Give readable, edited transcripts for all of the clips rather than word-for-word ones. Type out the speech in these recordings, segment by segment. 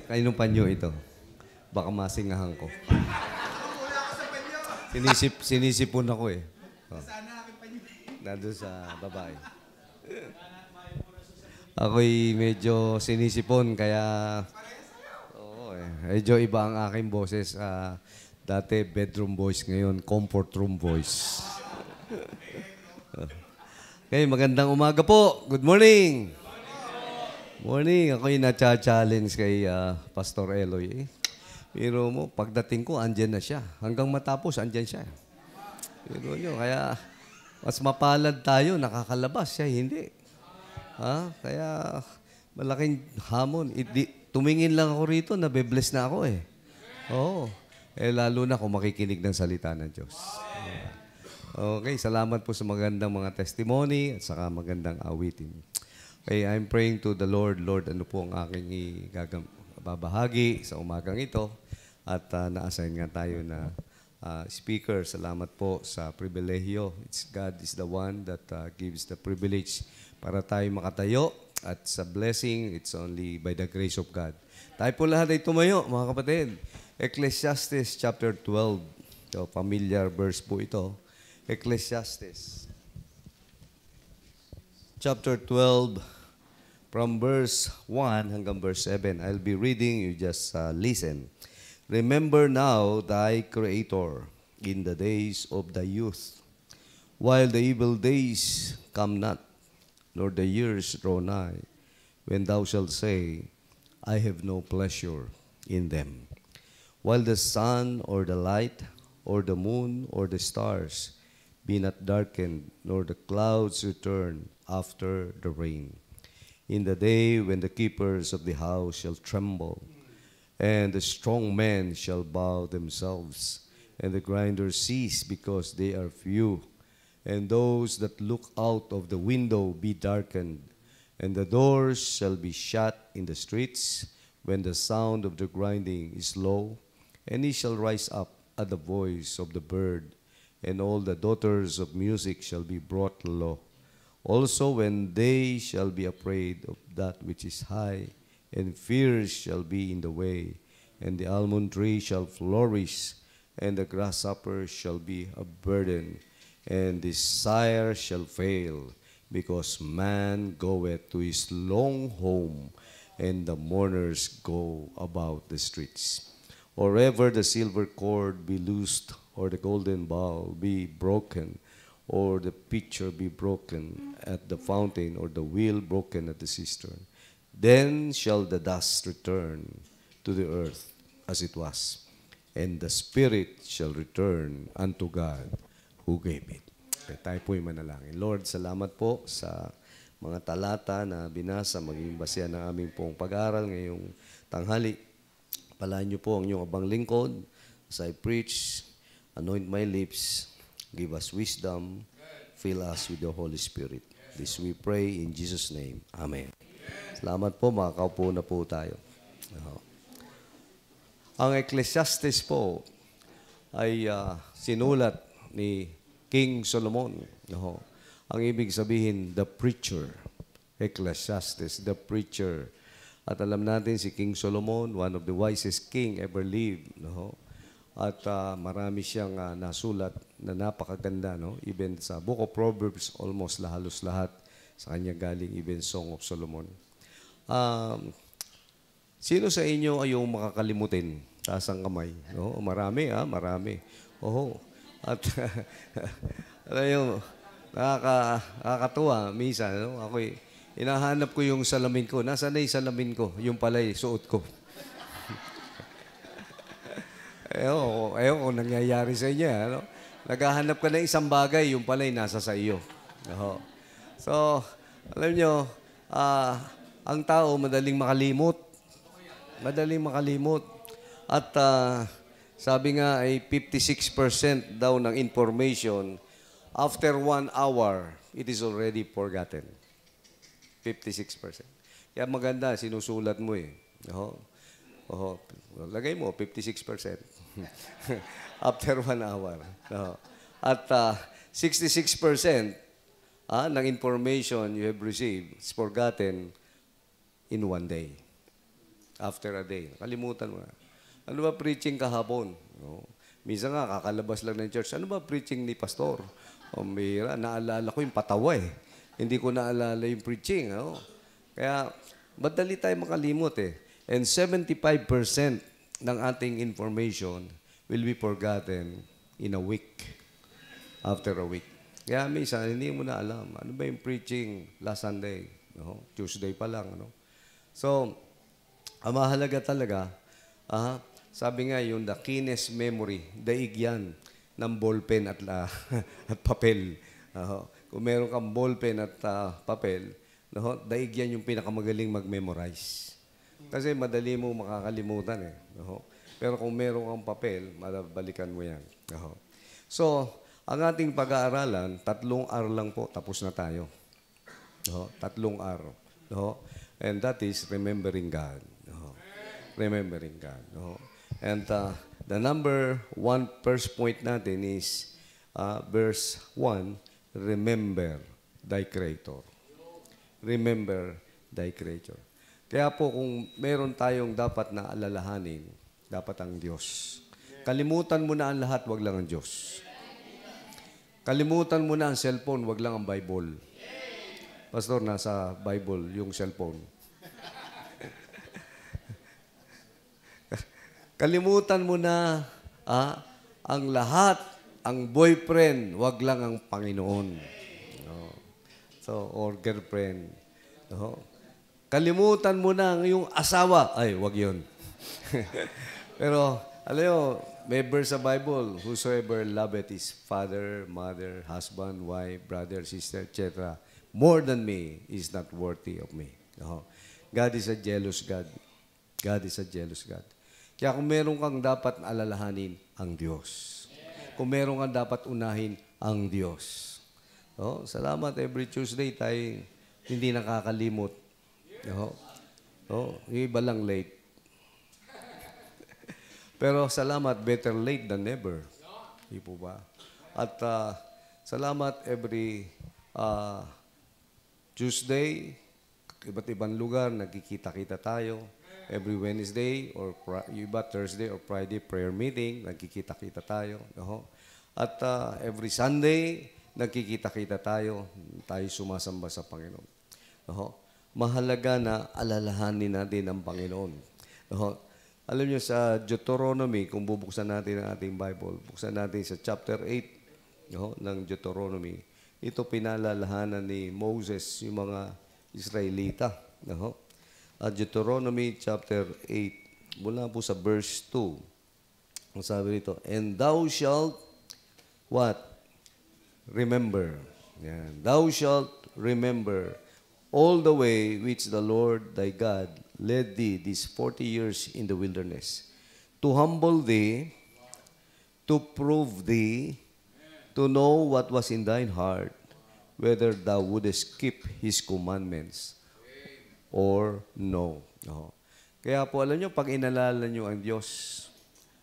Kainong panyo ito? Baka masingahan ko. Sinisipon ako eh. Oh. Nandun sa babae. Ako'y medyo sinisipon kaya medyo iba ang aking boses. Dati bedroom voice, ngayon comfort room voice. Okay, magandang umaga po. Good morning. Morning. Ako'y na-challenge kay Pastor Eloy. Pero mo, pagdating ko, andyan na siya. Hanggang matapos, andyan siya. Pero nyo, kaya mas mapalad tayo, nakakalabas siya, hindi. Kaya malaking hamon. Tumingin lang ako rito, nabe-bless na ako eh. Oo. Lalo na kung makikinig ng salita ng Diyos. Okay, salamat po sa magandang mga testimony at saka magandang awitin. Okay, I'm praying to the Lord. Lord, ano po ang aking babahagi sa umagang ito? At na-assign nga tayo na speaker. Salamat po sa pribilehyo. God is the one that gives the privilege para tayo makatayo. At sa blessing, it's only by the grace of God. Tayo po lahat ay tumayo, mga kapatid. Ecclesiastes chapter 12. So, familiar verse po ito. Ecclesiastes chapter 12 from verse 1 hanggang verse 7. I'll be reading, you just listen. Remember now thy Creator in the days of thy youth, while the evil days come not, nor the years draw nigh, when thou shalt say, I have no pleasure in them. While the sun or the light, or the moon or the stars be not darkened, nor the clouds return after the rain. In the day when the keepers of the house shall tremble, and the strong men shall bow themselves, and the grinders cease because they are few, and those that look out of the window be darkened, and the doors shall be shut in the streets, when the sound of the grinding is low, and he shall rise up at the voice of the bird, and all the daughters of music shall be brought low. Also when they shall be afraid of that which is high, and fears shall be in the way, and the almond tree shall flourish, and the grasshopper shall be a burden, and the sire shall fail, because man goeth to his long home, and the mourners go about the streets. Or ever the silver cord be loosed, or the golden bowl be broken, or the pitcher be broken at the fountain, or the wheel broken at the cistern, then shall the dust return to the earth as it was, and the spirit shall return unto God who gave it. Okay, tayo po'y manalangin. Lord, salamat po sa mga talata na binasa, maging basya ng aming pong pag-aaral ngayong tanghali. Palahan niyo po ang inyong abang lingkod as I preach, anoint my lips, give us wisdom, fill us with the Holy Spirit. This we pray in Jesus' name. Amen. Salamat po, makakaupo na po tayo. Ang Ecclesiastes po ay sinulat ni King Solomon. Ang ibig sabihin, the preacher. Ecclesiastes, the preacher. At alam natin si King Solomon, one of the wisest king ever lived. At marami siyang nasulat na napakaganda. Even sa Book of Proverbs, almost halos lahat sa kanya galing, even Song of Solomon. Sino sa inyo ay yung makakalimutin? Taas ang kamay. Marami, marami. At alam nyo, nakakatuwa. Minsan, ako'y hinahanap ko yung salamin ko. Nasaan na yung salamin ko? Yung pala'y suot ko. Ewan kung nangyayari sa inyo. Naghahanap ka ng isang bagay, yung pala'y nasa sa iyo. So, alam nyo, ang tao madaling makalimot. Madaling makalimot. At sabi nga ay 56% daw ng information, after 1 hour, it is already forgotten. 56%. Kaya maganda, sinusulat mo eh. Lagay mo, 56%. After 1 hour. At 66% ng information you have received is forgotten in 1 day. after a day. Nakalimutan mo na. Ano ba preaching kahapon? No? Minsan nga, kakalabas lang ng church. Ano ba preaching ni pastor? O mira, naalala ko yung patawa eh. Hindi ko naalala yung preaching. No? Kaya, madali tayo makalimot eh. And 75% ng ating information will be forgotten in a week. After a week. Kaya minsan, hindi mo na alam. Ano ba yung preaching last Sunday? No? Tuesday pa lang. No? So, ang mahalaga talaga, sabi nga yung the keenest memory, daig yan ng ballpen at papel. Kung meron kang ballpen at papel, daig yan yung pinakamagaling mag-memorize. Kasi madali mo makakalimutan eh. Pero kung meron kang papel, mabalikan mo yan. So, ang ating pag-aaralan, 3 hour lang po, tapos na tayo. 3 hour. And that is remembering God. Remembering God. And the number 1 first point natin is verse 1, remember thy Creator. Remember thy Creator. Kaya po kung meron tayong dapat na alalahanin, dapat ang Diyos. Kalimutan mo na ang lahat, wag lang ang Diyos. Kalimutan mo na ang cellphone, wag lang ang Bible. Pastor, nasa Bible yung cellphone. Kalimutan mo na ang lahat, ang boyfriend, wag lang ang Panginoon. No. So, or girlfriend. No. Kalimutan mo na yung asawa. Ay, wag yun. Pero, alam nyo, may verse sa Bible, whosoever loveth his father, mother, husband, wife, brother, sister, etc., more than me is not worthy of me. God is a jealous God. God is a jealous God. Kaya kung meron kang dapat alalahanin, ang Diyos. Kung meron kang dapat unahin, ang Diyos. Salamat every Tuesday tayo hindi nakakalimot. Yung iba lang late. Pero salamat, better late than never. Hindi po ba? At salamat every Tuesday, iba't ibang lugar, nagkikita-kita tayo. Every Wednesday or iba Thursday or Friday prayer meeting, nagkikita-kita tayo. At every Sunday, nagkikita-kita tayo. Tayo sumasamba sa Panginoon. Mahalaga na alalahanin natin ang Panginoon. Alam niyo sa Deuteronomy, kung bubuksan natin ang ating Bible, buksan natin sa chapter 8 ng Deuteronomy. Ito pinalalahanan ni Moses yung mga Israelita. Deuteronomy chapter 8, mula po sa verse 2. Ang sabi rito, and thou shalt what? Remember. Yan. Thou shalt remember all the way which the Lord thy God led thee these 40 years in the wilderness, to humble thee, to prove thee, to know what was in thine heart, whether thou wouldest keep His commandments or no. Kaya po, alam nyo, pag inalala nyo ang Diyos,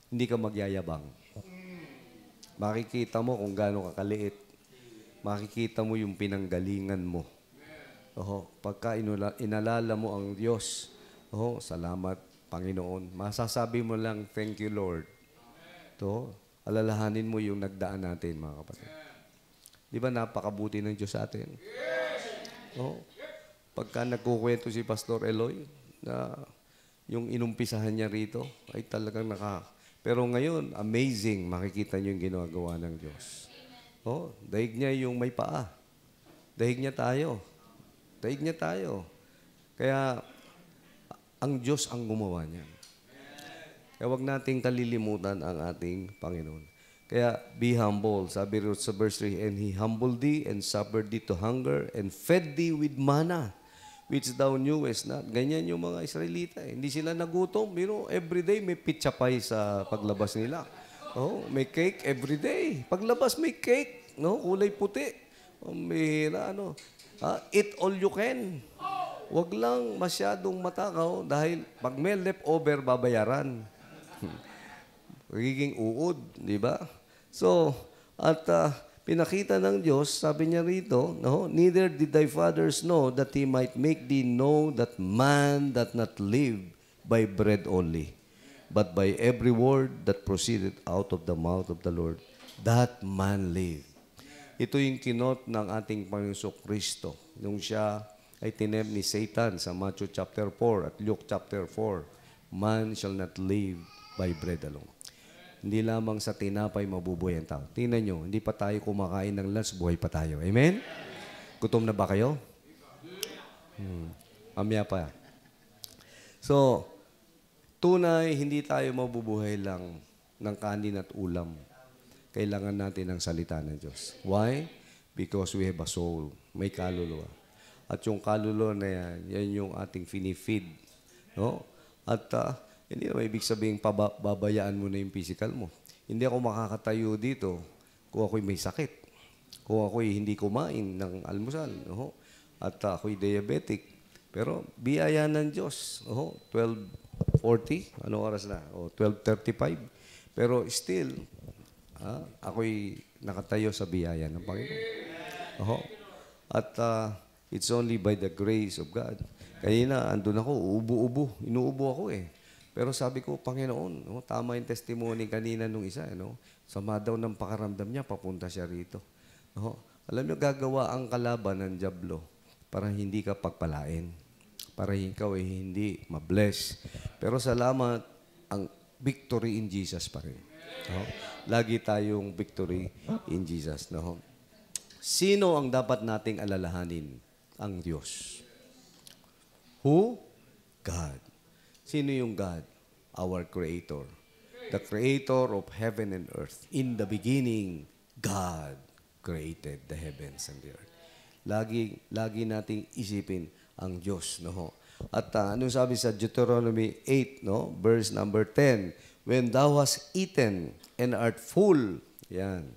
hindi ka magyayabang. Makikita mo kung gaano kakaliit. Makikita mo yung pinanggalingan mo. Pagka inalala mo ang Diyos, salamat, Panginoon. Masasabi mo lang, thank you, Lord. Alalahanin mo yung nagdaan natin, mga kapatid. Di ba napakabuti ng Diyos sa atin? Pagka nagkukwento si Pastor Eloy, na yung inumpisahan niya rito, ay talagang Pero ngayon, amazing, makikita niyo yung ginagawa ng Diyos. Daig niya yung may paa. Daig niya tayo. Daig niya tayo. Kaya, ang Diyos ang gumawa niyan. Kaya huwag nating kalilimutan ang ating Panginoon. Kaya, be humble. Sabi rin sa verse 3, and He humbled thee and suffered thee to hunger and fed thee with manna, which thou knewest not. Ganyan yung mga Israelita. Hindi sila nagutom. Everyday may pizza pie sa paglabas nila. May cake everyday. Paglabas may cake. Kulay puti. Mahira, eat all you can. Huwag lang masyadong matakaw dahil pag may leftover, babayaran. Magiging uod, di ba? So, at pinakita ng Diyos, sabi niya rito, neither did thy fathers know that He might make thee know that man that not live by bread only, but by every word that proceeded out of the mouth of the Lord, that man live. Ito yung kinot ng ating Panginoong Kristo nung siya ay tinempt ni Satan sa Matthew chapter 4 at Luke chapter 4. Man shall not live by bread alone. Hindi lamang sa tinapay mabubuhay ang tao. Tingnan nyo, hindi pa tayo kumakain ng lunch, buhay pa tayo. Amen? Gutom na ba kayo? Mamaya pa. So, tunay, hindi tayo mabubuhay lang ng kanin at ulam. Kailangan natin ng salita ng Diyos. Why? Because we have a soul. May kaluluwa. At yung kaluluwa na yan, yan yung ating finifeed. No? At hindi naman ibig sabihin babayaan mo na yung physical mo. Hindi ako makakatayo dito kung ako'y may sakit. Kung ako'y hindi kumain ng almusal. No? At ako'y diabetic. Pero biyaya ng Diyos. 12:40. Ano oras na? 12:35. Pero still, ako'y nakatayo sa biyaya ng Panginoon. At it's only by the grace of God. Kanina, andun ako, uubo-ubo. Inuubo ako eh. Pero sabi ko, Panginoon, tama yung testimony kanina nung isa. Sama daw ng pakaramdam niya, papunta siya rito. Alam niyo, gagawa ang kalaban ng dyablo para hindi ka pagpalain. Para ikaw ay hindi mabless. Pero salamat, ang victory in Jesus pa rin. Lagi tayong victory in Jesus. Sino ang dapat nating alalahanin? Ang Diyos. Who? God. Sino yung God? Our Creator. The Creator of heaven and earth. In the beginning, God created the heavens and the earth. Lagi nating isipin ang Diyos. At anong sabi sa Deuteronomy 8, verse number 10, when thou hast eaten and art full, yan.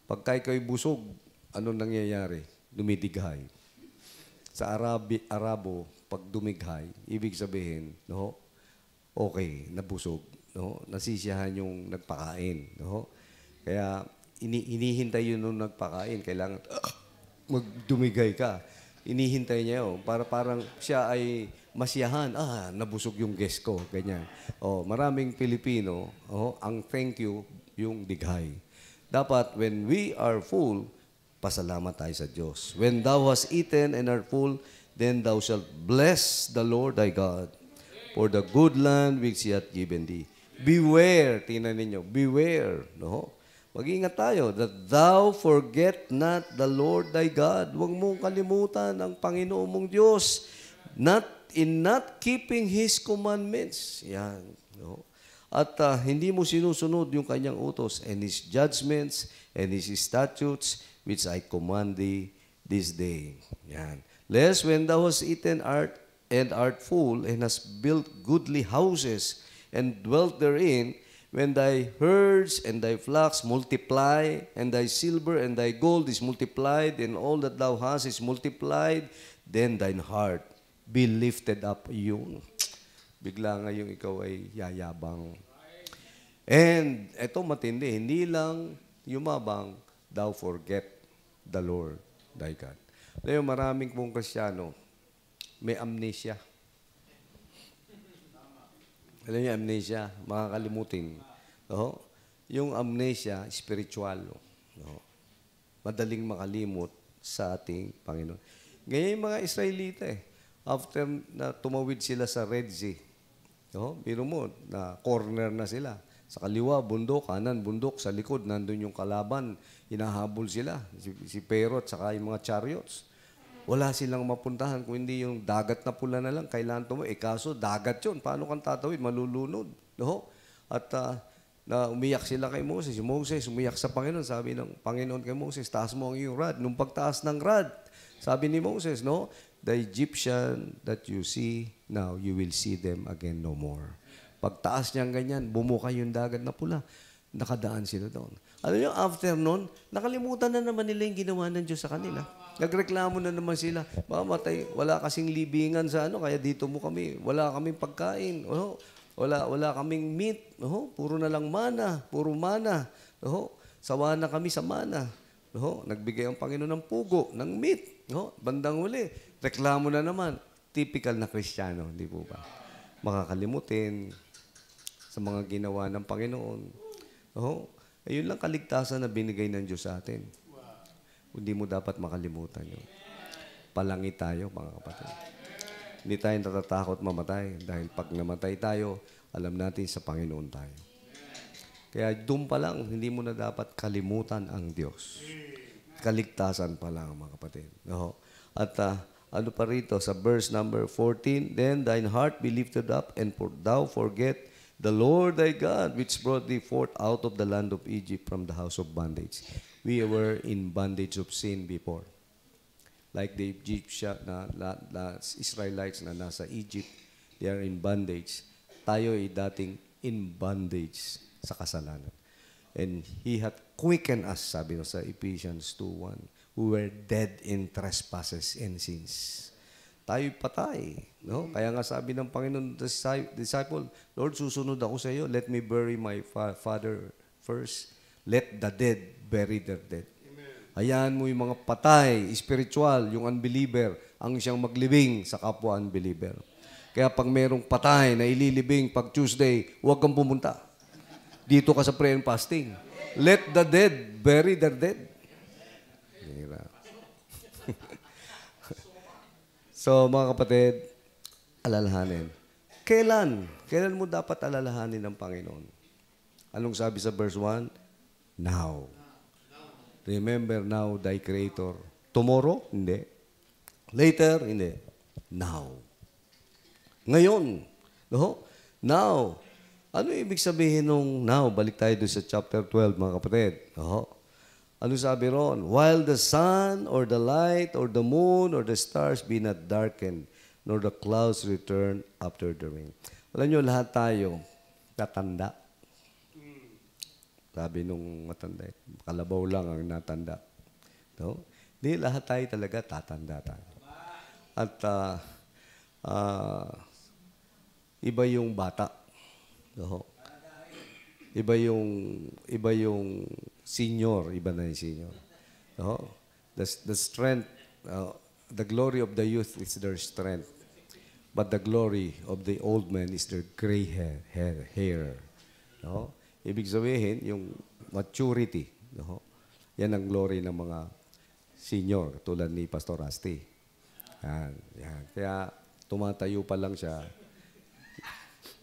Pagka ikaw'y busog, anong nangyayari? Dumidighay. Sa Arabo, pag dumighay, ibig sabihin, okay, nabusog. Nasisiyahan yung nagpakain. Kaya, inihintay yun nung nagpakain. Kailangan magdumigay ka. Inihintay niya yun. Parang siya ay masiyahan. Nabusog yung guest ko. Ganyan. Maraming Pilipino, ang thank you, yung dighay. Dapat, when we are full, pasalamat tayo sa Diyos. When thou hast eaten and art full, then thou shalt bless the Lord thy God for the good land which He hath given thee. Beware, tingnan ninyo, beware. Mag-ingat tayo, that thou forget not the Lord thy God. Huwag mong kalimutan ang Panginoon mong Diyos. Not keeping His commandments. Yan. At hindi mo sinusunod yung kanyang utos and His judgments and His statutes which I command thee this day. Yan. Lest when thou hast eaten art full and hast built goodly houses and dwelt therein, when thy herds and thy flocks multiply, and thy silver and thy gold is multiplied, and all that thou hast is multiplied, then thine heart be lifted up. Bigla ngayong ikaw ay yayabang. And eto matindi, hindi lang yumabang, thou forget the Lord thy God. Ngayon, maraming pong Kristiyano, may amnesia. Alam niyo, amnesia, makakalimutin. Yung amnesia, spiritual. Madaling makalimot sa ating Panginoon. Ganyan yung mga Israelita After na tumawid sila sa Red Sea, biro mo, na corner na sila. Sa kaliwa, bundok, kanan, bundok, sa likod, nandun yung kalaban, hinahabol sila, si Pero at saka yung mga chariots. Wala silang mapuntahan kung hindi yung dagat na pula na lang. Kailangan tumawid. Kaso, dagat yun. Paano kang tatawid? Malulunod. At na umiyak sila kay Moses. Si Moses umiyak sa Panginoon. Sabi ng Panginoon kay Moses, taas mo ang iyong rod. Nung pagtaas ng rod, sabi ni Moses, the Egyptian that you see now, you will see them again no more. Pagtaas niyang ganyan, bumuka yung dagat na pula. Nakadaan sila doon. Alam niyo, after noon, nakalimutan na naman nila yung ginawa ng Diyos sa kanila. Nagreklamo na naman sila. Mamatay, wala kasing libingan sa kaya dito mo kami. Wala kaming pagkain. Wala kaming meat. Puro na lang mana. Puro mana. Sawa na kami sa mana. Nagbigay ang Panginoon ng pugo, ng meat. Bandang huli, reklamo na naman. Typical na Kristiyano, hindi po ba? makakalimutin sa mga ginawa ng Panginoon. Ayun lang kaligtasan na binigay ng Diyos sa atin. Hindi mo dapat makalimutan yun. Palangit tayo, mga kapatid. Hindi tayo natatakot mamatay dahil pag namatay tayo, alam natin sa Panginoon tayo. Kaya doon pa lang, hindi mo na dapat kalimutan ang Diyos. Kaligtasan pa lang, mga kapatid. At ano pa rito, sa verse number 14, Then thine heart be lifted up, and thou forget the Lord thy God, which brought thee forth out of the land of Egypt from the house of bondage. We were in bondage of sin before. Like the Egyptian, Israelites na nasa Egypt, they are in bondage. Tayo ay dating in bondage sa kasalanan. And He hath quickened us, sabi no, sa Ephesians 2:1, who were dead in trespasses and sins. Tayo'y patay. No? Kaya nga sabi ng Panginoon disciple, Lord, susunod ako sa iyo. Let me bury my father first. Let the dead bury their dead. Hayaan mo yung mga patay, spiritual, yung unbeliever, ang siyang maglibing sa kapwa unbeliever. Kaya pag merong patay na ililibing pag Tuesday, huwag kang pumunta. Dito ka sa prayer and fasting. Let the dead bury their dead. So, mga kapatid, alalahanin. Kailan mo dapat alalahanin ng Panginoon? Anong sabi sa verse 1? Now. Remember now thy Creator. Tomorrow? Hindi. Later? Hindi. Now. Ngayon. No? Now. Ano ibig sabihin nung now? Balik tayo doon sa chapter 12, mga kapatid. Ano sabi ron? While the sun or the light or the moon or the stars be not darkened, nor the clouds return after the rain. Alam nyo, lahat tayo tatanda. Sabi nung matanda, kalabaw lang ang natanda. No? Di, lahat tayo talaga tatanda tayo. At iba yung bata. No? Iba yung senior, iba na yung senior. No? The strength, the glory of the youth is their strength. But the glory of the old man is their gray hair. No? Ibig sabihin, yung maturity. No? Yan ang glory ng mga senior, tulad ni Pastor Rusty. Yan. Kaya tumatayo pa lang siya,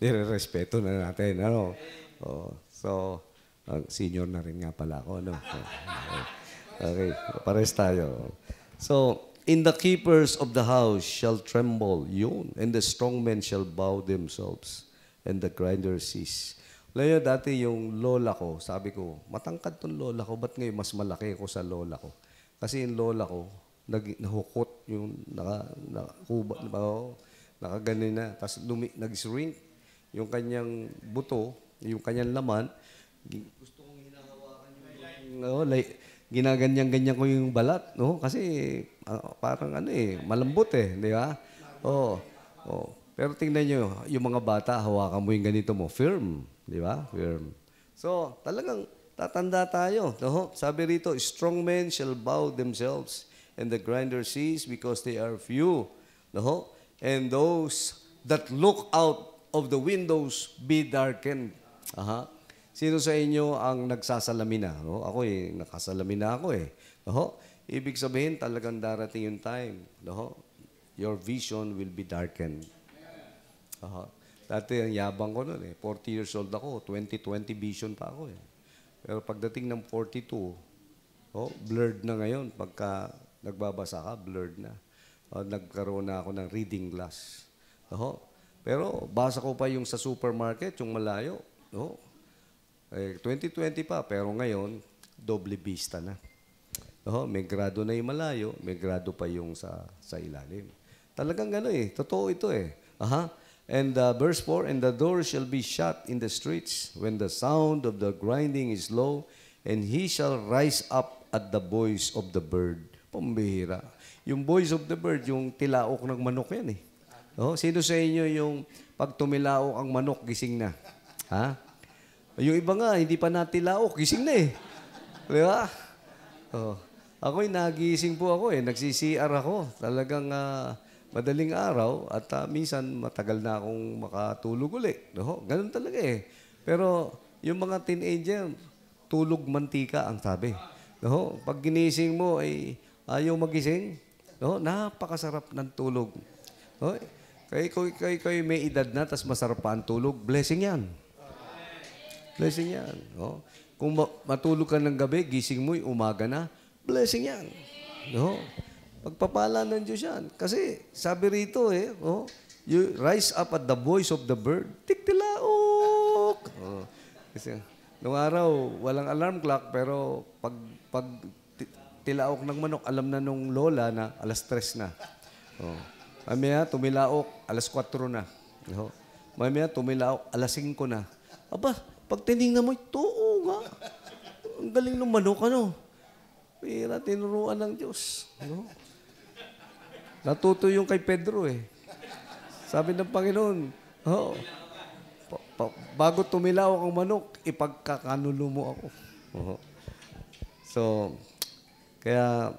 nire-respeto na natin. Ano? So, senior na rin nga pala ako. Ano? Okay, pares tayo. So, in the keepers of the house shall tremble, yun, and the strong men shall bow themselves, and the grinders cease. Layo, dati yung lola ko, sabi ko, matangkad tong lola ko, ba't ngayon mas malaki ako sa lola ko? Kasi yung lola ko, nahukot yung nakaganin na, tapos nag-shrink yung kanyang buto, yung kanyang laman, gusto kong hinahawakan yung ginaganyan-ganyan ko yung balat, no? Kasi parang malambot di ba? Pero tingnan nyo, yung mga bata, hawakan mo yung ganito mo, firm, di ba? Firm. So, talagang tatanda tayo. No? Sabi rito, strong men shall bow themselves, and the grinder cease because they are few. No? And those that look out of the windows be darkened. Sino sa inyo ang nagsasalamin na? No? Ako nakasalamin na ako . No? Ibig sabihin, talagang darating yung time. No? Your vision will be darkened. Dati ang yabang ko noon 40 years old ako, 20/20 vision pa ako . Pero pagdating ng 42, blurred na ngayon. Pagka nagbabasa ka, blurred na. Nagkaroon na ako ng reading glass. Pero basa ko pa yung sa supermarket, yung malayo. 2020 pa, pero ngayon, doble vista na. May grado na yung malayo, may grado pa yung sa ilalim. Talagang gano'n totoo ito . And verse 4, and the door shall be shut in the streets when the sound of the grinding is low, and he shall rise up at the voice of the bird. Pambihira. Yung voice of the bird, yung tilaok ng manok yan . Sino sa inyo yung pag tumilaok ang manok, gising na? Yung iba nga, hindi pa natilaok, gising na Di ba? Ako'y nagising po ako . Nagsi-CR ako. Talagang madaling araw at minsan matagal na akong makatulog uli. No? Ganun talaga eh. Pero yung mga teenager, tulog mantika ang sabi. No? Pag ginising mo ay ayaw magising, no? Napakasarap ng tulog. No? Kayo may edad na, tas masarap pa ang tulog, blessing yan. Blessing yan. No? Kung matulog ka ng gabi, gising mo, umaga na, blessing yan. No? Pagpapala ng Diyos yan. Kasi sabi rito you rise up at the voice of the bird, tiktilaok. Kasi nung araw, walang alarm clock, pero pag tilaok ng manok, alam na nung lola na alas 3 na. Mamaya, tumilaok, alas 4 na. Mamaya, tumilaok, alas 5 na. Aba, pag tinignan mo, oo nga. Ang galing ng manok, Pira, tinuruan ng Diyos. Natuto yung kay Pedro eh. Sabi ng Panginoon, bago tumilaw ang manok, ipagkakanulo mo ako. So, kaya,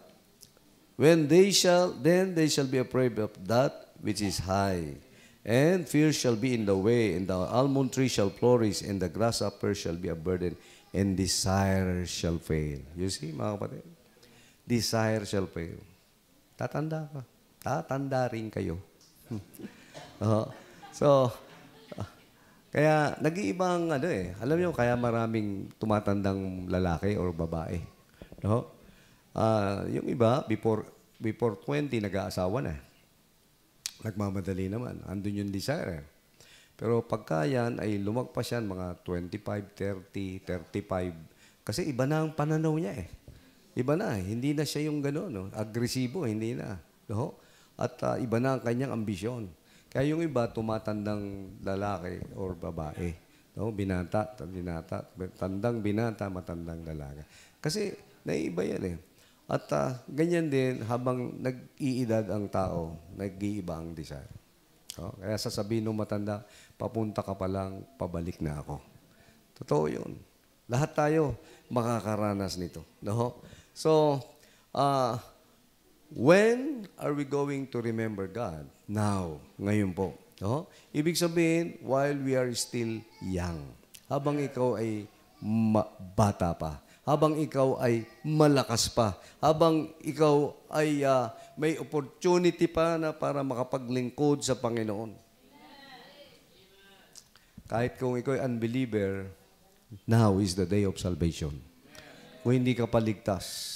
then they shall be afraid of that which is high, and fear shall be in the way, and the almond tree shall flourish, and the grasshopper shall be a burden, and desire shall fail. You see, mga kapatid? Desire shall fail. Tatanda ka. Tatanda rin kayo. So, kaya nag-iibang alam niyo, kaya maraming tumatandang lalaki or babae. No? Yung iba, before 20, nag-aasawa na. Nagmamadali naman. Andun yung desire. Pero pagka yan ay lumagpas yan, mga 25, 30, 35. Kasi iba na ang pananaw niya eh. Iba na. Hindi na siya yung gano'n. Agresibo, hindi na. No? At iba na ang kanyang ambisyon. Kaya yung iba, tumatandang lalaki or babae. No? Binata, tandang binata, matandang lalaki. Kasi naiiba yan eh. At ganyan din, habang nag-iedad ang tao, nag-iiba ang desire. No? Kaya sasabihin ng matanda, papunta ka pa lang, pabalik na ako. Totoo yun. Lahat tayo makakaranas nito. No? So, when are we going to remember God? Now, ngayon po. No? Ibig sabihin, while we are still young. Habang ikaw ay bata pa. Habang ikaw ay malakas pa. Habang ikaw ay may opportunity pa na para makapaglingkod sa Panginoon. Kahit kung ikaw ay unbeliever, now is the day of salvation. Kung hindi ka paligtas,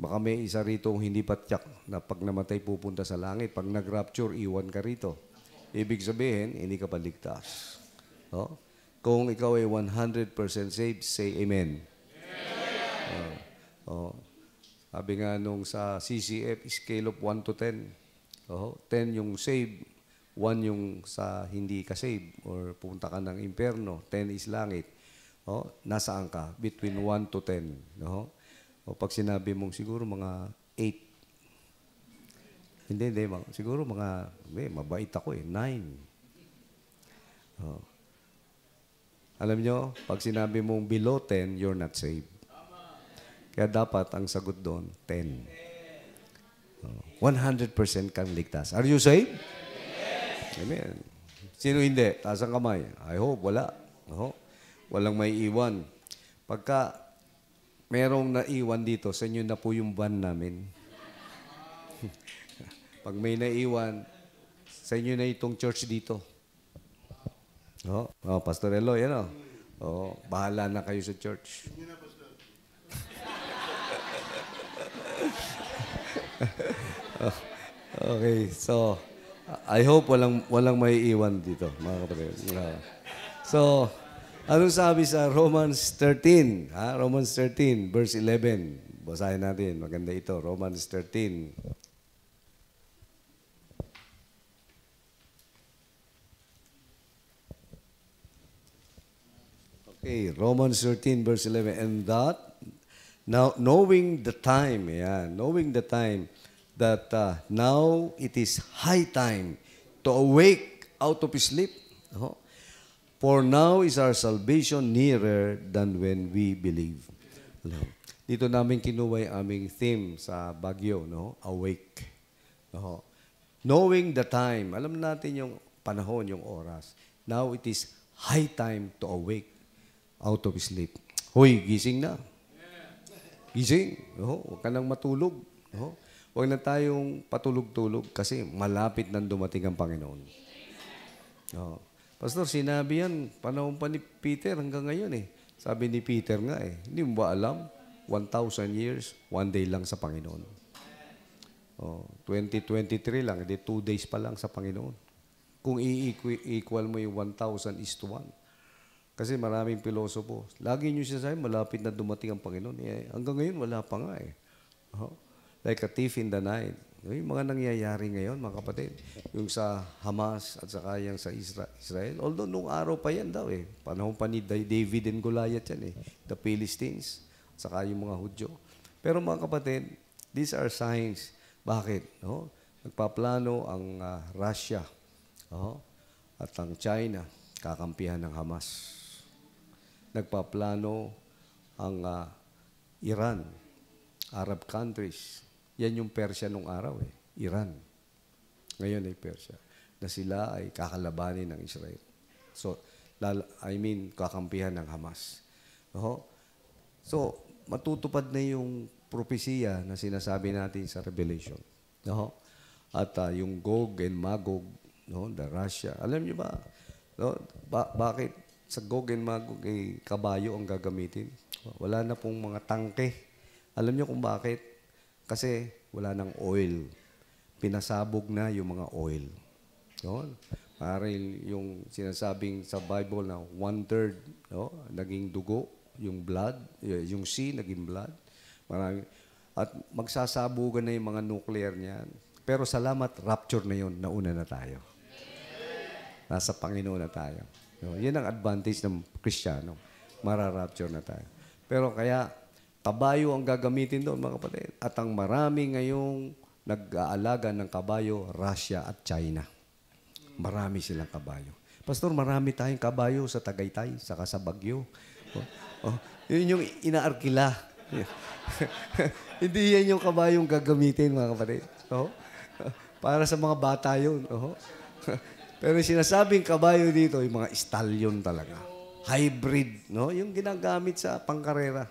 baka may isa rito hindi pa tiyak na pag namatay pupunta sa langit. Pag nag-rapture, iwan ka rito. Ibig sabihin, hindi ka paligtas. No? Kung ikaw ay 100% saved, say amen. Sabi nga nung sa CCF, scale of 1 to 10. 10 yung saved, 1 yung sa hindi ka saved or pupunta ka ng impyerno, 10 is langit. Nasaan ka? Between 1 to 10. O pag sinabi mong siguro mga 8. Hindi. Siguro mabait ako 9. Alam nyo, pag sinabi mong below 10, you're not saved. Kaya dapat ang sagot doon, 10. 100% kang ligtas. Are you saved? Yes. Amen. Sino hindi? Taas ang kamay. I hope, wala. Walang may iwan. Pagka merong naiwan dito, sa inyo na po yung van namin. Pag may naiwan, sa inyo na itong church dito. Pastor Eloy, bahala na kayo sa church. Okay, so I hope walang may iwan dito, mga kapatid. So, anong sabi sa Romans 13? Romans 13, verse 11. Basahin natin. Maganda ito. Romans 13. Okay, Romans 13, verse 11. And that, now, knowing the time that now it is high time to awake out of sleep. For now is our salvation nearer than when we believe. Dito namin kinuha yung aming theme sa Baguio, Awake. Knowing the time. Alam natin yung panahon, yung oras. Now it is high time to awake out of sleep. Hoy, gising na. Gising. Huwag ka nang matulog. Huwag na tayong patulog-tulog kasi malapit nang dumating ang Panginoon. Pastor, sinabi yan, panahon pa ni Peter hanggang ngayon eh. Sabi ni Peter nga eh, hindi mo ba alam? 1,000 years, one day lang sa Panginoon. 2023 lang, hindi 2 days pa lang sa Panginoon. Kung i-equal mo yung 1,000 is to 1. Kasi maraming pilosopo. Lagi nyo siya sabi, malapit na dumating ang Panginoon. Hanggang ngayon, wala pa nga eh. Like a thief in the night. Yung mga nangyayari ngayon, mga kapatid, yung sa Hamas at saka yung sa Israel. Although, nung araw pa yan daw eh. Panahon pa ni David and Goliath yan eh. The Philistines, at saka yung mga Hudyo. Pero mga kapatid, these are signs. Bakit? Nagpaplano ang Russia at ang China, kakampihan ng Hamas. Nagpaplano ang Iran, Arab countries. Yan yung Persia nung araw eh, Iran. Ngayon ay Persia. Na sila ay kakalabanin ng Israel. So, kakampihan ng Hamas. So, matutupad na yung propesiya na sinasabi natin sa Revelation. At yung Gog and Magog, the Russia. Alam niyo ba, bakit sa Gog and Magog ay kabayo ang gagamitin? Wala na pong mga tangke. Alam niyo kung bakit? Kasi wala nang oil. Pinasabog na yung mga oil. Parang yung sinasabing sa Bible na 1/3 naging dugo, yung blood, yung sea naging blood. Marami. At magsasabugan na yung mga nuclear niyan. Pero salamat, rapture na yun, nauna na tayo. Nasa Panginoon na tayo. Yan ang advantage ng Kristiyano. Mara-rapture na tayo. Pero kaya, kabayo ang gagamitin doon, mga kapatid. At ang marami ngayong nag-aalaga ng kabayo, Russia at China. Marami silang kabayo. Pastor, marami tayong kabayo sa Tagaytay, saka sa Baguio. Yun yung inaarkila. Hindi yan yung kabayong gagamitin, mga kapatid. Para sa mga bata yun. Pero sinasabing kabayo dito, yung mga stallion talaga. Hybrid, yung ginagamit sa pangkarera.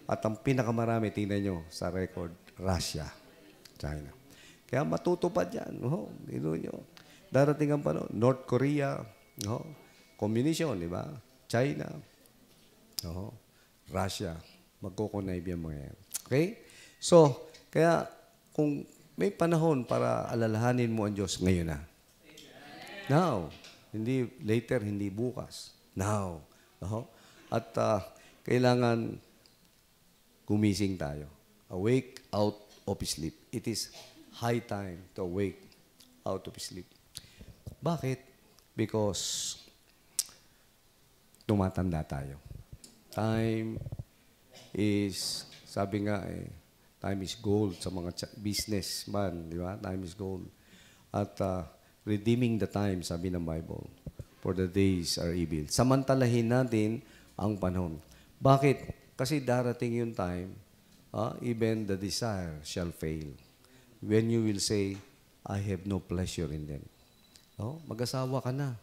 At ang pinakamarami, tingnan nyo sa record, Russia, China. Kaya matutupad yan. Darating ang panahon, North Korea, communism, di ba? China, Russia, magkukunayb yung mga yan. Okay? So, kaya kung may panahon para alalahanin mo ang Diyos, ngayon na. Now. Hindi later, hindi bukas. Now. At kailangan gumising tayo. Awake out of sleep. It is high time to awake out of sleep. Bakit? Because tumatanda tayo. Time is, sabi nga time is gold sa mga businessman, di ba? Time is gold. At redeeming the time, sabi ng Bible, for the days are evil. Samantalahin natin ang panahon. Bakit? Kasi darating yung time, even the desire shall fail. When you will say, I have no pleasure in them. Mag-asawa ka na.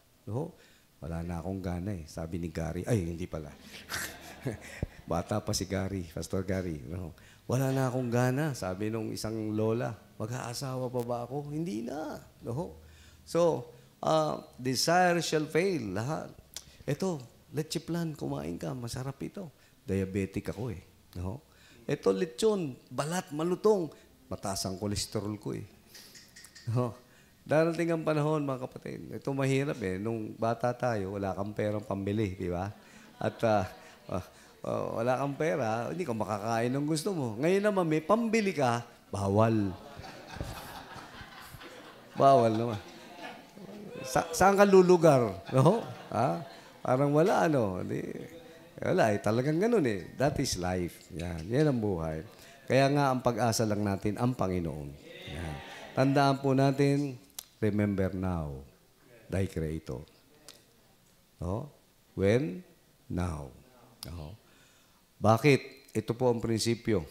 Wala na akong gana eh. Sabi ni Gary. Ay, hindi pala. Bata pa si Gary, Pastor Gary. Wala na akong gana. Sabi nung isang lola, mag-aasawa pa ba ako? Hindi na. So, desire shall fail. Lahat. Ito, leche plan, kumain ka. Masarap ito. Diabetic ako eh. Ito, lechon, balat, malutong. Mataas ang kolesterol ko eh. Darating ang panahon, mga kapatid. Ito mahirap eh. Nung bata tayo, wala kang perang pambili, di ba? At wala kang pera, hindi ka makakain ng gusto mo. Ngayon naman, may pambili ka, bawal. Bawal naman. Saan ka lulugar? Parang wala, wala talagang ganun eh. That is life. Yan ang buhay. Kaya nga, ang pag-asa lang natin, ang Panginoon. Yan. Tandaan po natin, remember now, thy Creator. When? Now. Bakit? Ito po ang prinsipyo.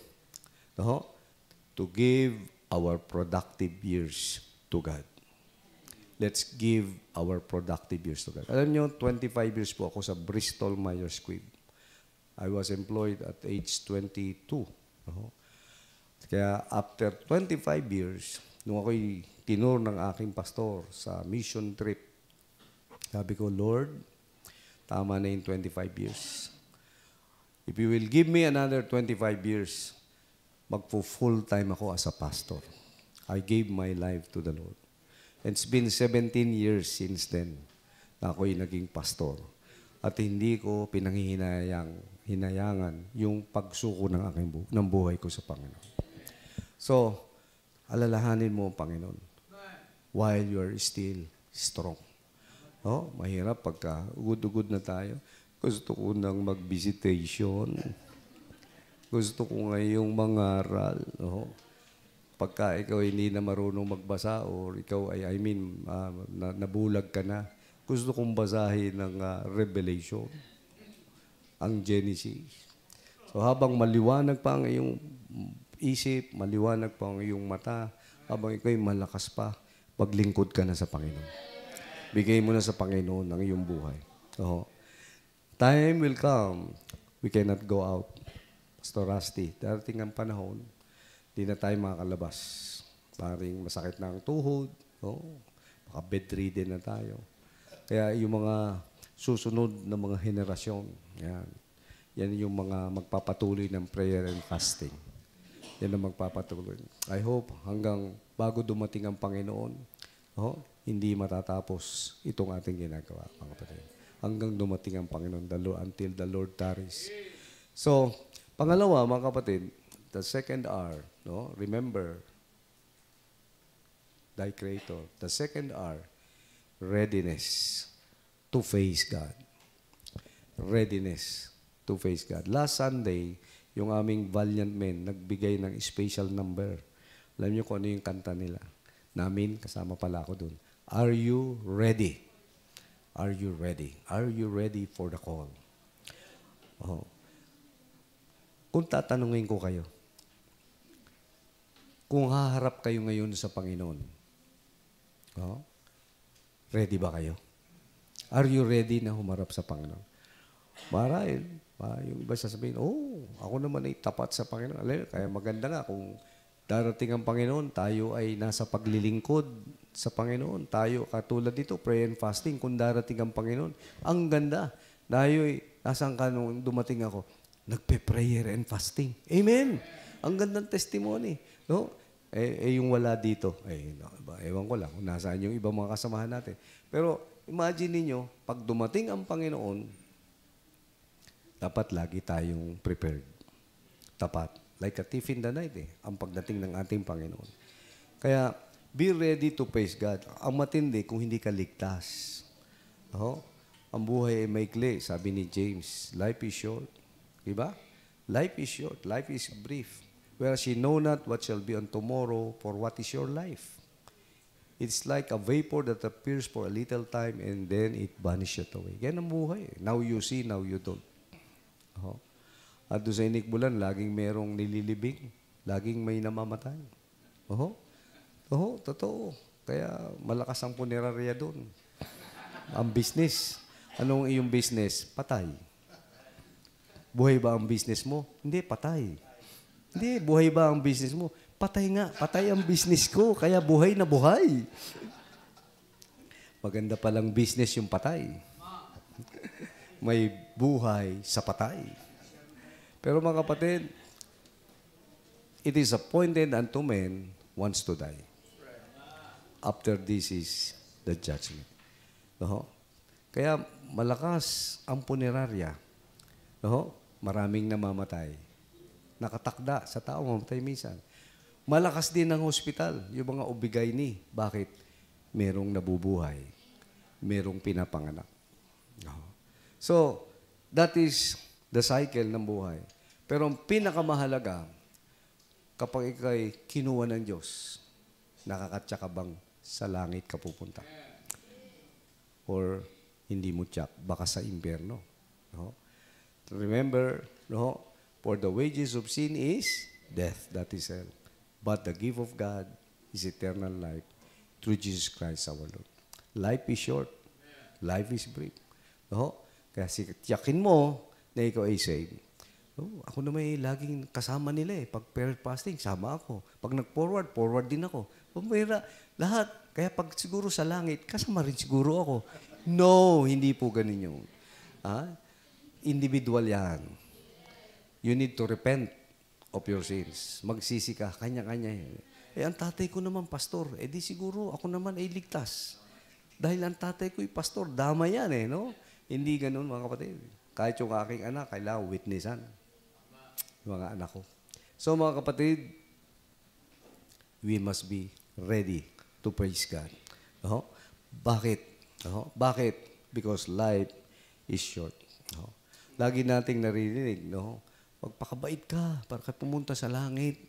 To give our productive years to God. Let's give our productive years to God. Alam nyo, 25 years po ako sa Bristol Myers Squibb. I was employed at age 22. Kaya after 25 years, nung ako'y tinur ng aking pastor sa mission trip, sabi ko, Lord, tama na yung 25 years. If you will give me another 25 years, magpo-full time ako as a pastor. I gave my life to the Lord. And it's been 17 years since then na ako'y naging pastor. At hindi ko hinayangan yung pagsuko ng ng buhay ko sa Panginoon. So, alalahanin mo ang Panginoon while you're still strong. Mahirap pagka ugod-ugod na tayo. Gusto ko nang mag-visitation. Gusto ko ngayong mangaral. Pagka ikaw hindi na marunong magbasa or ikaw ay, nabulag ka na, gusto kong basahin ng Revelation, ang Genesis. So habang maliwanag pa ang iyong isip, maliwanag pa ang iyong mata, habang ikaw ay malakas pa, maglingkod ka na sa Panginoon. Bigay mo na sa Panginoon ang iyong buhay. Time will come, we cannot go out. Pastor Rusty, darating ang panahon, di na tayo makakalabas. Paring masakit na ang tuhod, baka bedridden na tayo. Kaya yung mga susunod na mga henerasyon, yan yung mga magpapatuloy ng prayer and fasting. Yan ang magpapatuloy. I hope hanggang bago dumating ang Panginoon, hindi matatapos itong ating ginagawa, mga kapatid. Hanggang dumating ang Panginoon, until the Lord tarries. So, pangalawa, mga kapatid, the second R, remember thy Creator. The second R, readiness to face God. Readiness to face God. Last Sunday, yung aming Valiant Men, nagbigay ng special number. Alam niyo kung ano yung kanta nila? Namin, kasama pala ako dun. Are you ready? Are you ready? Are you ready for the call? Kung tatanungin ko kayo, kung haharap kayo ngayon sa Panginoon, ready ba kayo? Are you ready na humarap sa Panginoon? Marahil, yung iba sasabihin, ako naman ay tapat sa Panginoon. Kaya maganda nga kung darating ang Panginoon, tayo ay nasa paglilingkod sa Panginoon. Tayo, katulad dito, prayer and fasting, kung darating ang Panginoon, ang ganda. Tayo ay, nasaan ka nung dumating ako? Nagpe-prayer and fasting. Amen! Ang gandang testimony. Yung wala dito, ewan ko lang kung nasaan yung ibang mga kasamahan natin. Pero imagine niyo, pag dumating ang Panginoon, dapat lagi tayong prepared. Tapat. Like a thief in the night, ang pagdating ng ating Panginoon. Kaya, be ready to face God. Ang matindi kung hindi ka ligtas. Ang buhay ay maikli, sabi ni James. Life is short. Diba? Life is short. Life is brief. Whereas you know not what shall be on tomorrow, for what is your life? It's like a vapor that appears for a little time and then it vanishes away. Yan ang buhay. Now you see, now you don't. At doon sa inikbulan, laging merong nililibing. Laging may namamatay. Totoo. Kaya malakas ang punerarya doon. Ang business. Anong iyong business? Patay. Buhay ba ang business mo? Hindi, patay. Hindi, buhay ba ang business mo? Patay nga. Patay ang business ko. Kaya buhay na buhay. Maganda palang business yung patay. May buhay sa patay. Pero mga kapatid, it is appointed unto men once to die. After this is the judgment. Kaya malakas ang punerarya. Maraming namamatay. Nakatakda sa tao, mamatay minsan. Malakas din ang hospital, yung mga obigayni. Bakit? Merong nabubuhay. Merong pinapanganak. So, that is the cycle ng buhay. Pero ang pinakamahalaga, kapag ikay kinuha ng Diyos, nakakatsa ka bang sa langit ka pupunta? Or hindi mo tsak, baka sa impyerno. Remember, for the wages of sin is death, that is hell. But the gift of God is eternal life through Jesus Christ our Lord. Life is short. Life is brief. No? Kaya tiyakin mo na ikaw ay saved. Oh, ako na may laging kasama nila eh. Pag prayer fasting, sama ako. Pag nag-forward, forward din ako. Pumira, lahat. Kaya pag siguro sa langit, kasama rin siguro ako. No, hindi po ganun yun. Individual yan. You need to repent of your sins. Magsisi ka, kanya-kanya. Ang tatay ko naman, pastor. Di siguro ako naman ay ligtas. Dahil ang tatay ko ay pastor. Dama yan no? Hindi ganun, mga kapatid. Kahit yung aking anak, kailangan witnessan. Mga anak ko. So, mga kapatid, we must be ready to praise God. Bakit? Bakit? Because life is short. Lagi nating naririnig, magpakabait ka para ka pumunta sa langit.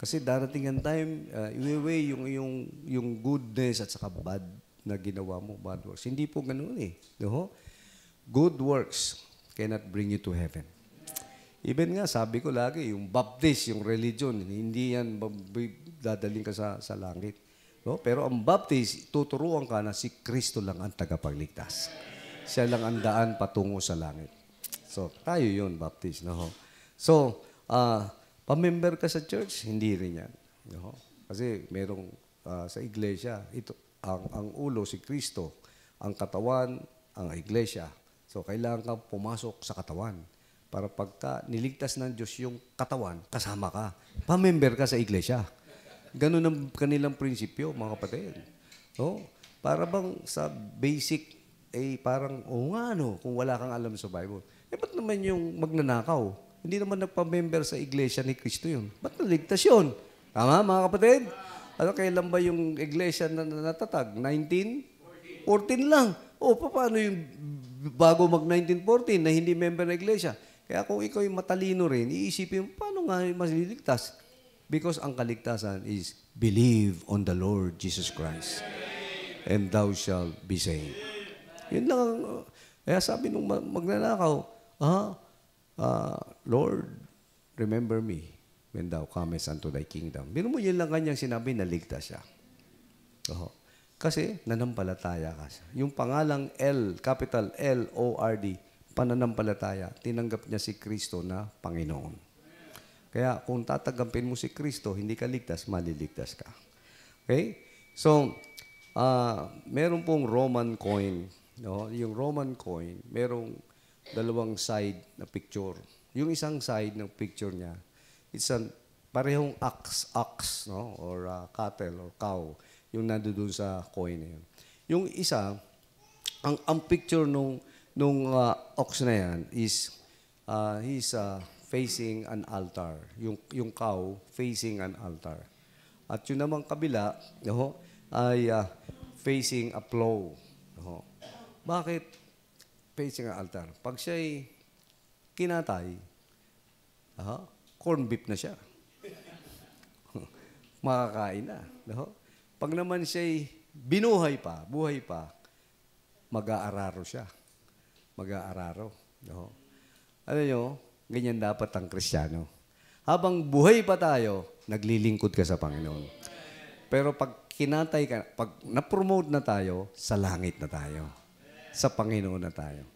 Kasi darating ang time, iwi-weigh yung goodness at saka bad na ginawa mo, bad works. Hindi po ganoon eh. Good works cannot bring you to heaven. Even nga, sabi ko lagi, yung baptist, yung religion, hindi yan dadaling ka sa langit. Pero ang baptist, tuturuan ka na si Kristo lang ang tagapagligtas. Siya lang ang daan patungo sa langit. So, tayo yun, baptist. So, pamember ka sa church, hindi rin yan. Kasi merong sa iglesia, ang ulo si Kristo, ang katawan, ang iglesia. So, kailangan kang pumasok sa katawan. Para pagka niligtas ng Diyos yung katawan, kasama ka. Pamember ka sa iglesia. Ganun ang kanilang prinsipyo, mga kapatid. Para bang sa basic, parang, kung wala kang alam sa Bible. Ba't naman yung magnanakaw? Hindi naman nagpamember sa iglesia ni Kristo yun. Ba't naligtas yun? Tama, mga kapatid? Kailan ba yung iglesia na natatag? 1914 lang. Paano yung bago mag-1914 na hindi member ng iglesia? Kaya kung ikaw yung matalino rin, iisipin mo, paano nga maliligtas? Because ang kaligtasan is believe on the Lord Jesus Christ and thou shalt be saved. Yun lang. Kaya sabi nung magnanakaw, Lord, remember me when thou comest unto thy kingdom. Bino mo yun lang kanyang sinabi, naligtas siya. Kasi nanampalataya ka. Yung pangalang L, capital L-O-R-D, pananampalataya, tinanggap niya si Kristo na Panginoon. Kaya kung tatanggapin mo si Kristo, hindi ka ligtas, maliligtas ka. Okay? So, meron pong Roman coin. Yung Roman coin, merong dalawang side na picture. Yung isang side ng picture niya, it's parehong ox, or cattle or cow, yung nandoon sa coin na yun. Yung isa, ang picture nung ox na yan is he's facing an altar. Yung cow facing an altar. At yun namang kabila ay facing a plow. Bakit facing an altar? Pag siya'y kinatay, corn beef na siya. Makakain na. Pag naman siya'y buhay pa, mag-aararo siya. Mag-aararo. Alam nyo, ganyan dapat ang Kristiyano. Habang buhay pa tayo, naglilingkod ka sa Panginoon. Pero pag kinatay ka, pag na-promote na tayo, sa langit na tayo. Sa Panginoon na tayo.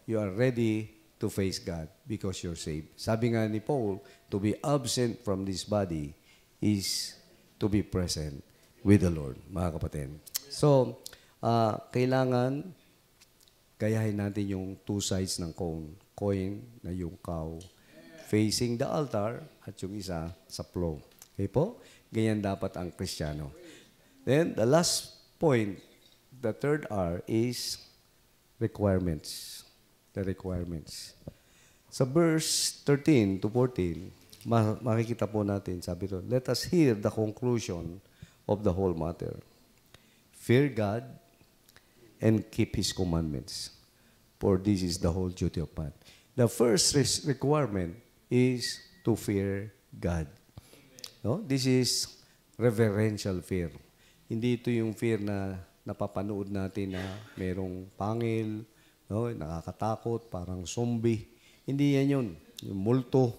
You are ready to face God because you're saved. Sabi nga ni Paul, to be absent from this body is to be present with the Lord, mga kapatid. So, kailangan gayahin natin yung two sides ng coin na yung cow facing the altar at yung isa sa plow. Okay po? Ganyan dapat ang Kristiyano. Then, the last point, the third R is requirements. The requirements. Sa verse 13 to 14, makikita po natin, sabi ito, let us hear the conclusion of the whole matter. Fear God and keep His commandments. For this is the whole duty of man. The first requirement is to fear God. This is reverential fear. Hindi ito yung fear na napapanood natin na merong pangil, nakakatakot, parang zombie. Hindi yan yun. Yung multo.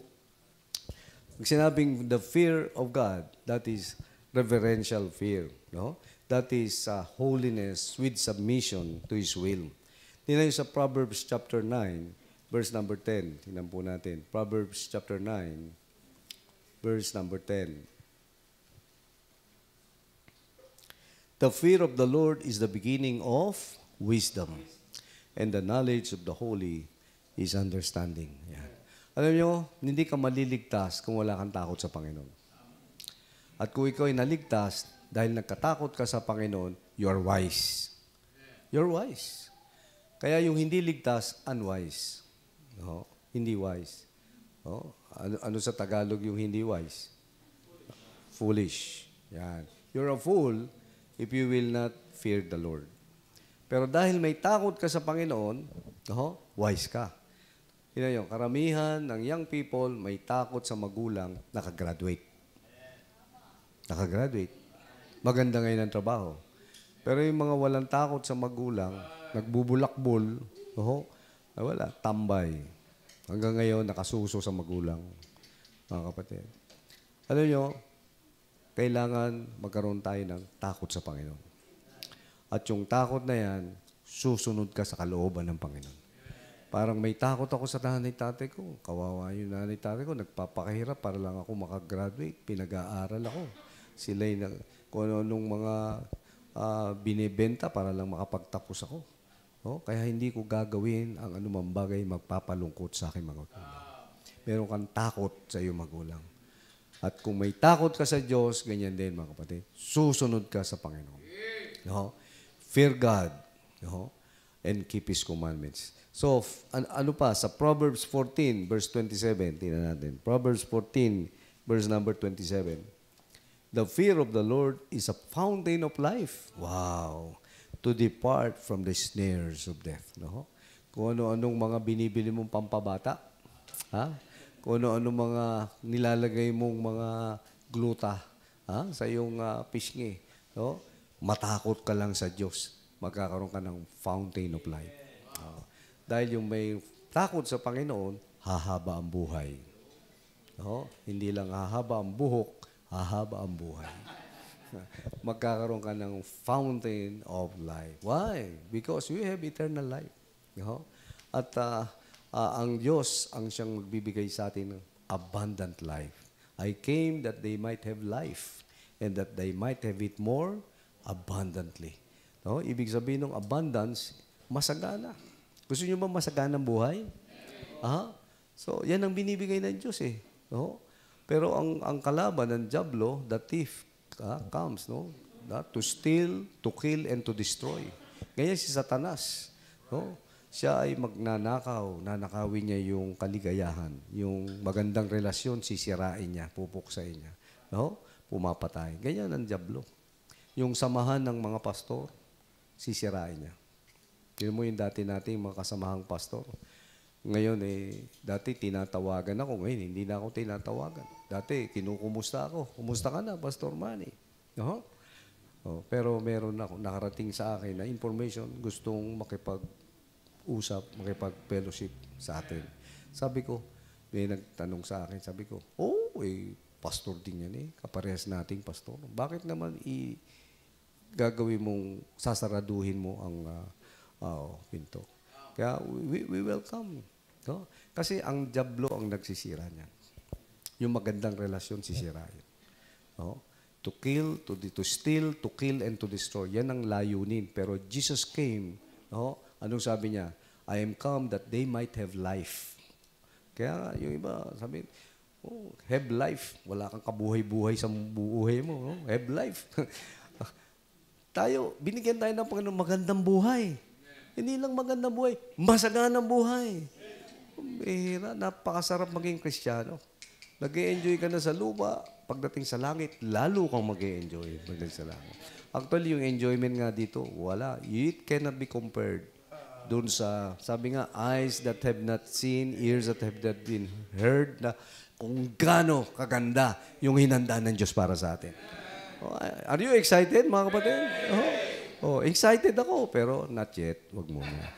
Pag sinabing the fear of God, that is reverential fear. No? That is holiness with submission to His will. Tingnan niyo sa Proverbs chapter 9, verse number 10. Tingnan po natin. Proverbs chapter 9, verse number 10. The fear of the Lord is the beginning of wisdom, and the knowledge of the holy is understanding. Yan. Alam niyo, hindi ka maliligtas kung wala kang takot sa Panginoon. At kung ikaw ay naligtas, dahil nagkatakot ka sa Panginoon, you're wise. You're wise. Kaya yung hindi ligtas, unwise. No? Hindi wise. No? Ano sa Tagalog yung hindi wise? Foolish. Yan. You're a fool if you will not fear the Lord. Pero dahil may takot ka sa Panginoon, wise ka. Yun yung karamihan ng young people may takot sa magulang, nakagraduate. Nakagraduate. Maganda ngayon ang trabaho. Pero yung mga walang takot sa magulang, nagbubulakbol, wala, tambay. Hanggang ngayon, nakasuso sa magulang. Mga kapatid. Alam nyo, kailangan magkaroon tayo ng takot sa Panginoon. At yung takot na yan, susunod ka sa kalooban ng Panginoon. Parang may takot ako sa nanay-tatay ko. Kawawa yung nanay-tatay ko. Nagpapakahirap para lang ako makagraduate. Pinag-aaral ako. Sila'y kung anong mga binibenta para lang makapagtapos ako. Kaya hindi ko gagawin ang anumang bagay magpapalungkot sa aking mga magulang. Meron kang takot sa iyong magulang. At kung may takot ka sa Diyos, ganyan din mga kapatid. Susunod ka sa Panginoon. Fear God. And keep His commandments. So, ano pa? Sa Proverbs 14, verse 27, tingnan natin. Proverbs 14, verse number 27. The fear of the Lord is a fountain of life. Wow! To depart from the snares of death. No? Kung ano-anong mga binibili mong pampabata, kung ano-anong mga nilalagay mong mga gluta sa iyong pisngi, no? Matakot ka lang sa Diyos. Magkakaroon ka ng fountain of life. Dahil yung may takot sa Panginoon, hahaba ang buhay. Hindi lang hahaba ang buhok, hahaba ang buhay. Magkakaroon ka ng fountain of life. Why? Because we have eternal life. At ang Diyos ang siyang magbibigay sa atin ng abundant life. I came that they might have life and that they might have it more abundantly. Ibig sabihin ng abundance, masagana. Gusto niyo ba masaganang buhay? So, yan ang binibigay ng Diyos eh. Pero ang kalaban ng diablo, the thief, comes, to steal, to kill, and to destroy. Ganyan si Satanas. Siya ay magnanakaw, nanakawin niya yung kaligayahan, yung magandang relasyon, sisirain niya, pupuksain niya. Pumapatay. Ganyan ang diablo. Yung samahan ng mga pastor, sisirain niya. Yun mo yung dati nating mga kasamahang pastor. Ngayon, dati tinatawagan ako. Ngayon, hindi na ako tinatawagan. Dati, kinukumusta ako. Kumusta ka na, Pastor Manny? Pero meron ako nakarating sa akin na information, gustong makipag-usap, makipag-fellowship sa atin. Sabi ko, may nagtanong sa akin, sabi ko, pastor din yan kaparehas nating pastor. Bakit naman gagawin mong, sasaraduhin mo ang pinto? Kaya we welcome. Kasi ang diablo ang nagsisira niyan. Yung magandang relasyon sisirain. To kill, to steal, to kill, and to destroy. Yan ang layunin. Pero Jesus came. Anong sabi niya? I am come that they might have life. Kaya yung iba, sabi, have life. Wala kang kabuhay-buhay sa buhay mo. Have life. Binigyan tayo ng Panginoon magandang buhay. Hindi lang magandang buhay, masaganang buhay. Napakasarap maging Kristiyano. Nag-e-enjoy ka na sa lupa, pagdating sa langit, lalo kang mag-e-enjoy pagdating sa langit. Actually, yung enjoyment nga dito, wala. It cannot be compared doon sa, sabi nga, eyes that have not seen, ears that have not been heard, na kung gaano kaganda yung hinanda ng Diyos para sa atin. Are you excited, mga kapatid? Excited ako, pero not yet. Wag muna.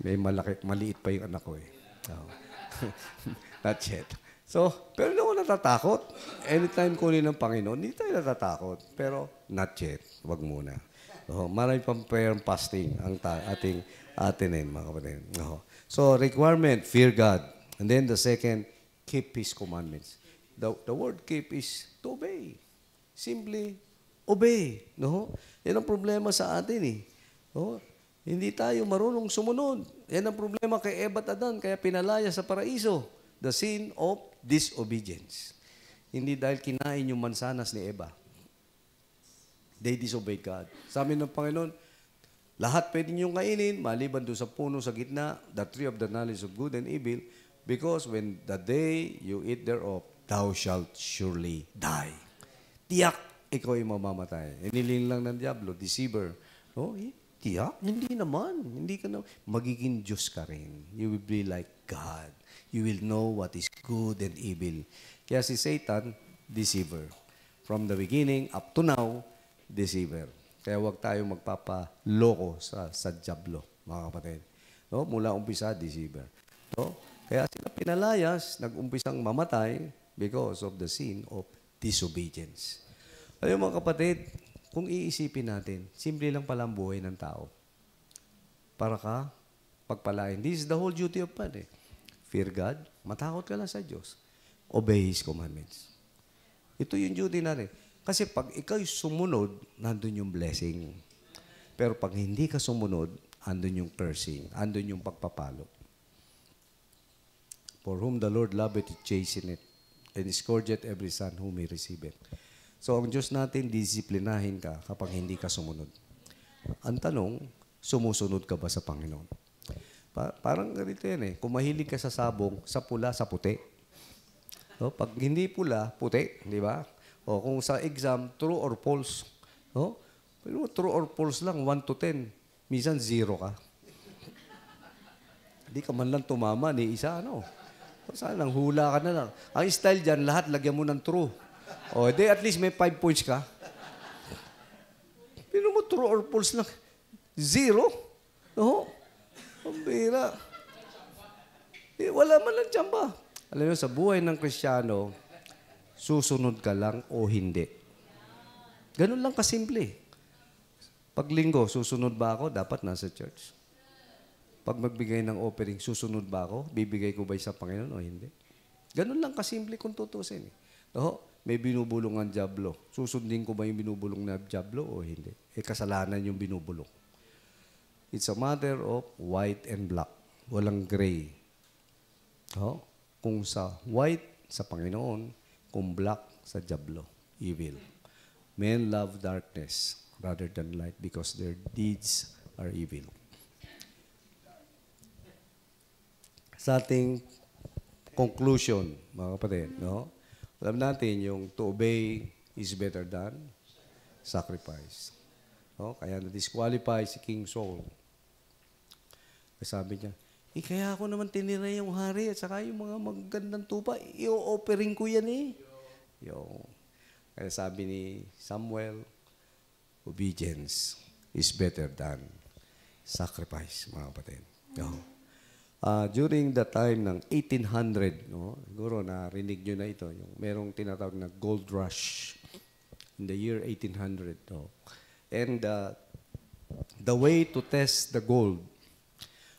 May maliit pa yung anak ko . Not yet. So, pero hindi ako natatakot. Anytime kunin ng Panginoon, hindi tayo natatakot. Pero not yet. Wag muna. Marami pang prayer and fasting ang atin mga kapatid. So, requirement, fear God. And then the second, keep His commandments. The word keep is to obey. Simply, obey. Yan ang problema sa atin eh. Hindi tayo marunong sumunod. Yan ang problema kay Eva at Adan, kaya pinalaya sa paraiso. The sin of disobedience. Hindi dahil kinain yung mansanas ni Eva. They disobeyed God. Sabi ng Panginoon, lahat pwede niyong kainin, maliban doon sa puno sa gitna, the tree of the knowledge of good and evil, because when the day you eat thereof, thou shalt surely die. Tiyak, ikaw ay mamamatay. Iniling lang ng Diablo, deceiver. Tiyak, hindi naman. Hindi ka na. Magiging Diyos ka rin. You will be like God. You will know what is good and evil. Kaya si Satan, deceiver. From the beginning up to now, deceiver. Kaya huwag tayong magpapaloko sa Diablo, mga kapatid. Mula umpisa, deceiver. Kaya sila pinalayas, nag-umpisang mamatay because of the sin of disobedience. Ayun mga kapatid, kung iisipin natin, simple lang pala ang buhay ng tao. Para ka pagpalain. This is the whole duty of man eh. Fear God, matakot ka lang sa Diyos. Obey His commandments. Ito yung duty natin. Kasi pag ikaw sumunod, nandun yung blessing. Pero pag hindi ka sumunod, andun yung cursing, andun yung pagpapalo. For whom the Lord loveth, He chasteneth, and scourgeth every son whom He receiveth. So, ang Diyos natin, disiplinahin ka kapag hindi ka sumunod. Ang tanong, sumusunod ka ba sa Panginoon? Parang ganito yan eh. Kung mahilig ka sa sabong, sa pula, sa puti. Pag hindi pula, puti, di ba? Kung sa exam, true or false. Pero true or false lang, 1 to 10. Minsan, 0 ka. Hindi ka man lang tumama ni isa, Saan lang, hula ka na lang. Ang style dyan, lahat lagyan mo ng true. Di at least may 5 points ka. Pero mo true or false lang. 0? Ang bira. Wala man lang tsamba. Alam mo, sa buhay ng Kristiyano, susunod ka lang o hindi. Ganun lang kasimple. Pag linggo, susunod ba ako? Dapat nasa church. Pag magbigay ng offering, susunod ba ako? Bibigay ko ba sa Panginoon o hindi? Ganun lang kasimple kung tutusin. May binubulong ang Diablo. Susundin ko ba yung binubulong na Diablo o hindi? Kasalanan yung binubulong. It's a matter of white and black. Walang gray. Kung sa white, sa Panginoon. Kung black, sa Diablo. Evil. Men love darkness rather than light because their deeds are evil. Sa ating conclusion, mga kapatid, alam natin yung to obey is better than sacrifice. Kaya na-disqualify si King Saul. Sabi niya, kaya ako naman tinira yung hari at saka yung mga magagandang tupa, i-offering ko yan eh. Kaya sabi ni Samuel, obedience is better than sacrifice, mga kapatid. During the time ng 1800, siguro narinig nyo na ito, yung merong tinatawag na gold rush in the year 1800. And the way to test the gold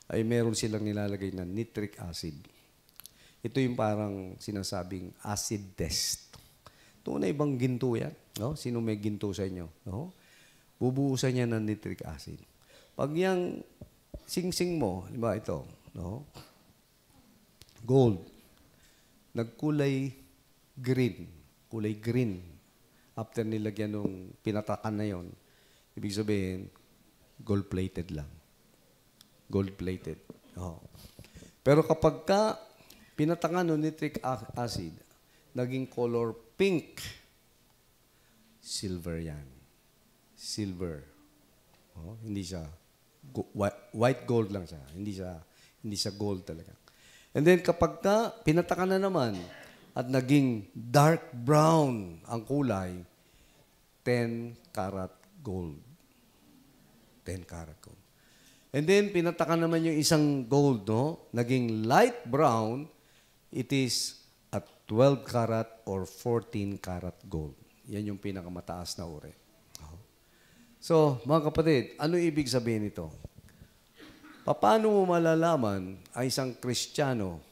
ay meron silang nilalagay na nitric acid. Ito yung parang sinasabing acid test. Tunay bang ginto yan? Sino may ginto sa inyo? Bubuhusan niya ng nitric acid. Pag yung sing-sing mo, di ba ito, gold, nagkulay green. Kulay green. After nilagyan ng pinatakan na yon, ibig sabihin, gold-plated lang. Gold-plated. Pero kapag ka pinatakan ng nitric acid, naging color pink, silver yan. Silver. Hindi siya, white gold lang siya. Hindi siya gold talaga. And then kapag ka pinatakan na naman at naging dark brown ang kulay, 10 karat gold. 10 karat gold. And then pinatakan naman yung isang gold, naging light brown, it is a 12 karat or 14 karat gold. Yan yung pinakamataas na uri. So, mga kapatid, ano ibig sabihin nito? Paano mo malalaman ay isang Kristiyano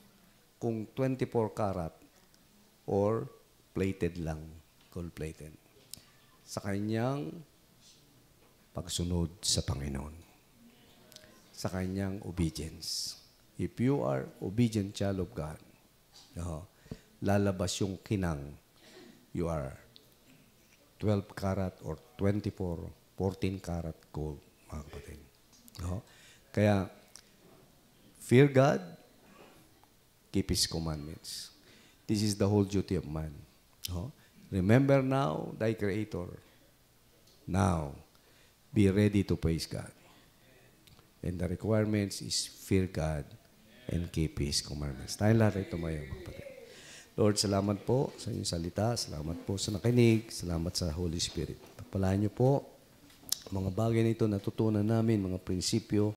kung 24 karat or plated lang, gold-plated? Sa kanyang pagsunod sa Panginoon. Sa kanyang obedience. If you are obedient child of God, lalabas yung kinang, you are 12 karat or 14 karat gold, mga kapatid. Kaya, fear God, keep His commandments. This is the whole duty of man. Remember now thy Creator. Now, be ready to praise God. And the requirements is fear God and keep His commandments. Tayo lahat ay tumayo, mga kapatid. Lord, salamat po sa inyong salita. Salamat po sa nakinig. Salamat sa Holy Spirit. Pagpalaan niyo po mga bagay na ito natutunan namin, mga prinsipyo